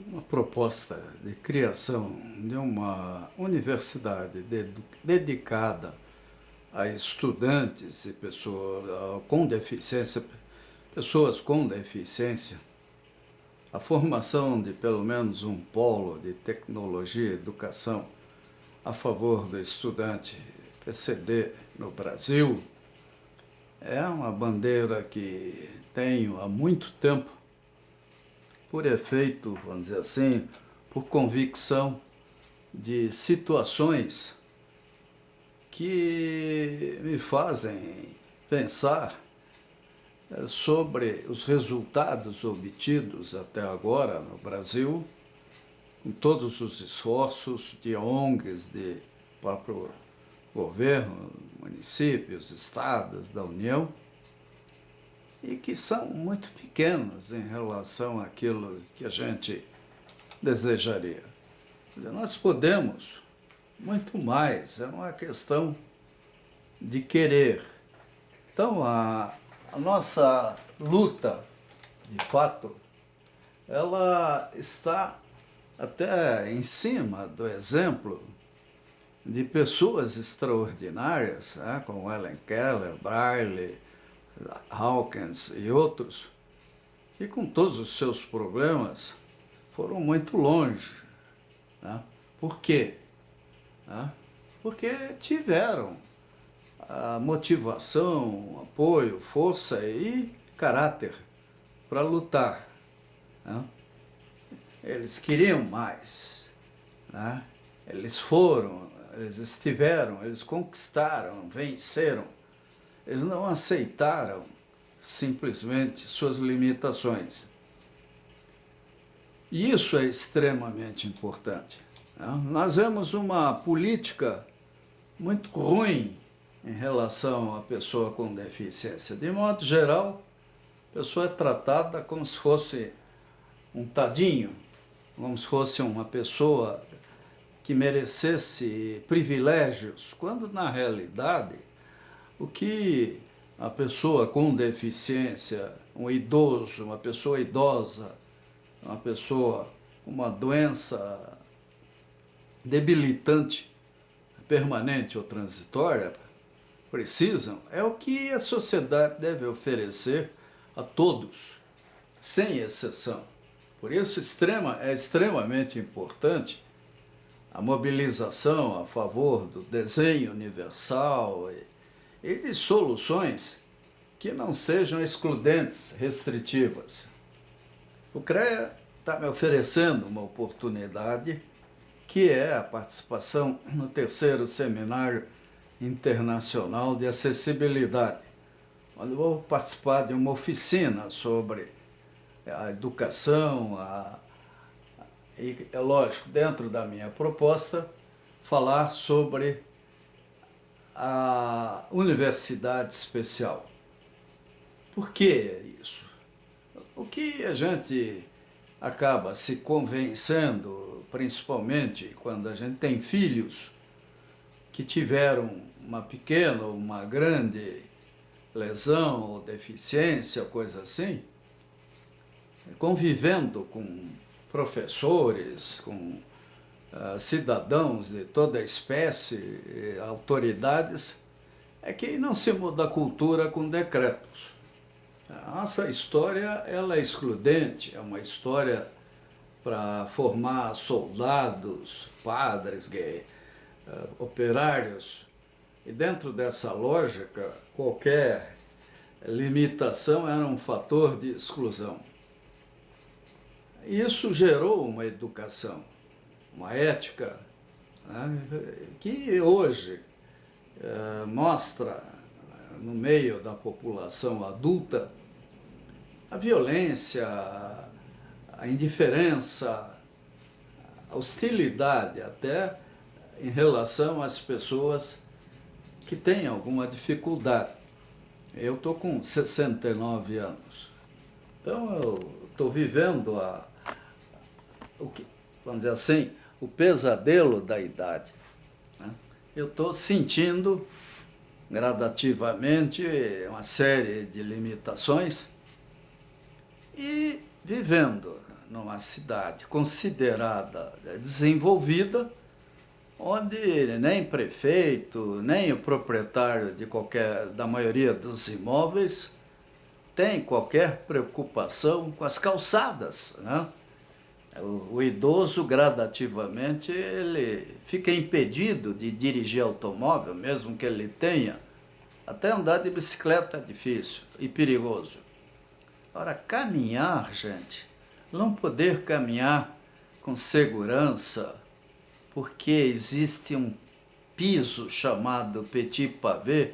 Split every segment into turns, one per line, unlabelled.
uma proposta de criação de uma universidade dedicada a estudantes e pessoas com deficiência, a formação de pelo menos um polo de tecnologia e educação a favor do estudante PCD no Brasil, é uma bandeira que tenho há muito tempo, por efeito, vamos dizer assim, por convicção de situações que me fazem pensar sobre os resultados obtidos até agora no Brasil, com todos os esforços de ONGs, de próprio governo, municípios, estados, da União, e que são muito pequenos em relação àquilo que a gente desejaria. Quer dizer, nós podemos muito mais, é uma questão de querer. Então, a nossa luta, de fato, ela está até em cima do exemplo de pessoas extraordinárias, né, como Helen Keller, Braille, Hawkins e outros, que com todos os seus problemas foram muito longe. Né? Por quê? Né? Porque tiveram a motivação, apoio, força e caráter para lutar. Né? Eles queriam mais. Né? Eles foram, eles estiveram, eles conquistaram, venceram. Eles não aceitaram simplesmente suas limitações. E isso é extremamente importante. Né? Nós vemos uma política muito ruim em relação à pessoa com deficiência. De modo geral, a pessoa é tratada como se fosse um tadinho, como se fosse uma pessoa que merecesse privilégios, quando na realidade o que a pessoa com deficiência, um idoso, uma pessoa idosa, uma pessoa com uma doença debilitante, permanente ou transitória, precisam, é o que a sociedade deve oferecer a todos, sem exceção. Por isso é extremamente importante a mobilização a favor do desenho universal e de soluções que não sejam excludentes, restritivas. O CREA está me oferecendo uma oportunidade, que é a participação no 3º Seminário Internacional de Acessibilidade, onde vou participar de uma oficina sobre a educação, e é lógico, dentro da minha proposta, falar sobre a universidade especial. Por que isso? O que a gente acaba se convencendo, principalmente quando a gente tem filhos que tiveram uma pequena ou uma grande lesão ou deficiência, coisa assim, convivendo com professores, com cidadãos de toda espécie, autoridades, é que não se muda a cultura com decretos. A nossa história ela é excludente, é uma história para formar soldados, padres, operários, e dentro dessa lógica, qualquer limitação era um fator de exclusão. Isso gerou uma educação, uma ética, né, que hoje mostra no meio da população adulta a violência, a indiferença, a hostilidade até em relação às pessoas que têm alguma dificuldade. Eu estou com 69 anos, então eu estou vivendo vamos dizer assim, o pesadelo da idade. Né? Eu estou sentindo gradativamente uma série de limitações e vivendo numa cidade considerada desenvolvida, onde nem prefeito, nem o proprietário da maioria dos imóveis tem qualquer preocupação com as calçadas, né? O idoso, gradativamente, ele fica impedido de dirigir automóvel, mesmo que ele tenha. Até andar de bicicleta é difícil e perigoso. Ora, caminhar, gente, não poder caminhar com segurança, porque existe um piso chamado petit pavé,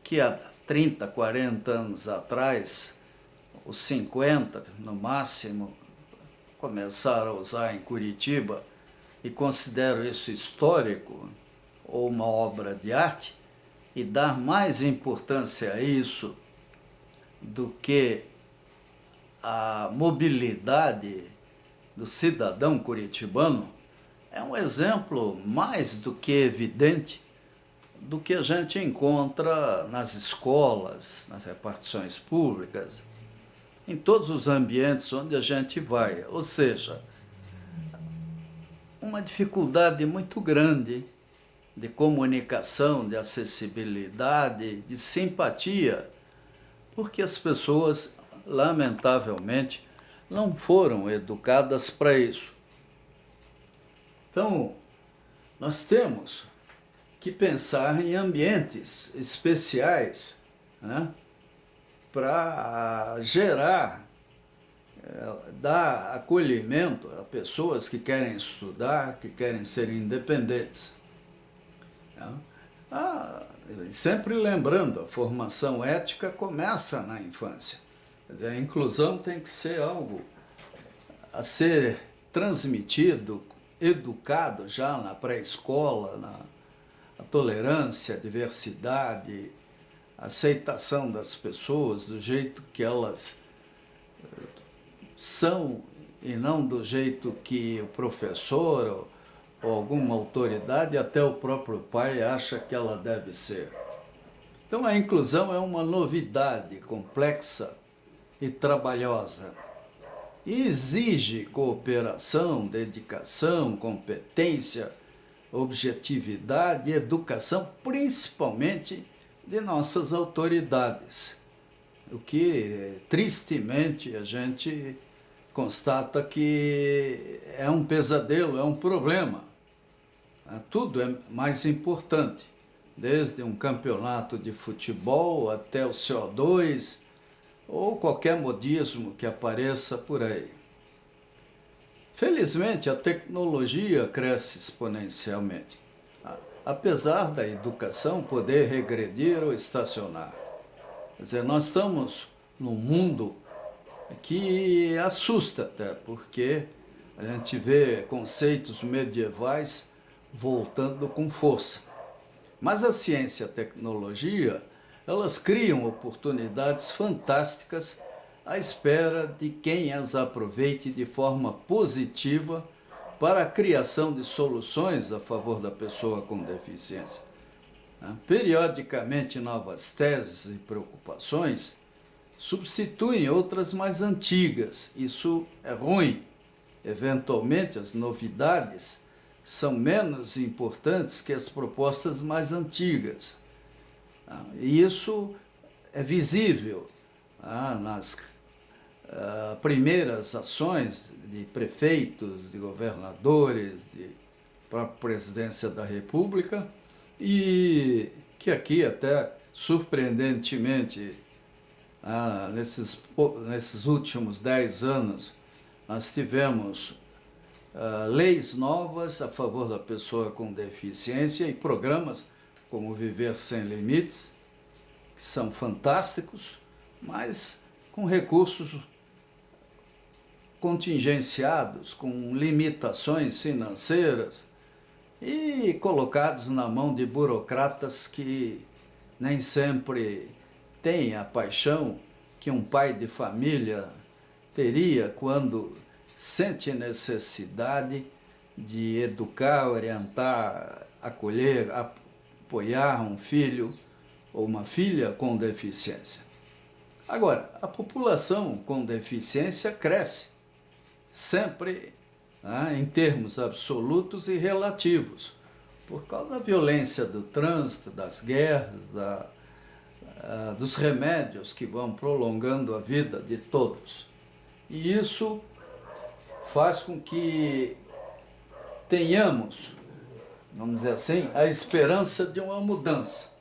que há 30, 40 anos atrás, os 50 no máximo, começaram a usar em Curitiba, e considero isso histórico, ou uma obra de arte, e dar mais importância a isso do que a mobilidade do cidadão curitibano, é um exemplo mais do que evidente do que a gente encontra nas escolas, nas repartições públicas, em todos os ambientes onde a gente vai. Ou seja, uma dificuldade muito grande de comunicação, de acessibilidade, de simpatia, porque as pessoas, lamentavelmente, não foram educadas para isso. Então, nós temos que pensar em ambientes especiais, né, para gerar, dar acolhimento a pessoas que querem estudar, que querem ser independentes. Sempre lembrando, a formação ética começa na infância. Quer dizer, a inclusão tem que ser algo a ser transmitido, educado já na pré-escola, a tolerância, a diversidade, a aceitação das pessoas do jeito que elas são e não do jeito que o professor ou alguma autoridade, até o próprio pai, acha que ela deve ser. Então a inclusão é uma novidade complexa e trabalhosa. E exige cooperação, dedicação, competência, objetividade e educação, principalmente de nossas autoridades. O que, tristemente, a gente constata que é um pesadelo, é um problema. Tudo é mais importante, desde um campeonato de futebol até o CO2, ou qualquer modismo que apareça por aí. Felizmente, a tecnologia cresce exponencialmente, apesar da educação poder regredir ou estacionar. Quer dizer, nós estamos num mundo que assusta até, porque a gente vê conceitos medievais voltando com força. Mas a ciência e a tecnologia, elas criam oportunidades fantásticas à espera de quem as aproveite de forma positiva para a criação de soluções a favor da pessoa com deficiência. Periodicamente, novas teses e preocupações substituem outras mais antigas. Isso é ruim. Eventualmente, as novidades são menos importantes que as propostas mais antigas. E isso é visível nas primeiras ações de prefeitos, de governadores, de própria presidência da República, e que aqui até surpreendentemente, nesses últimos 10 anos, nós tivemos leis novas a favor da pessoa com deficiência e programas como Viver Sem Limites, que são fantásticos, mas com recursos contingenciados, com limitações financeiras e colocados na mão de burocratas que nem sempre têm a paixão que um pai de família teria quando sente necessidade de educar, orientar, acolher, apoiar um filho ou uma filha com deficiência. Agora, a população com deficiência cresce. sempre, né, em termos absolutos e relativos, por causa da violência do trânsito, das guerras, dos remédios que vão prolongando a vida de todos. E isso faz com que tenhamos, vamos dizer assim, a esperança de uma mudança.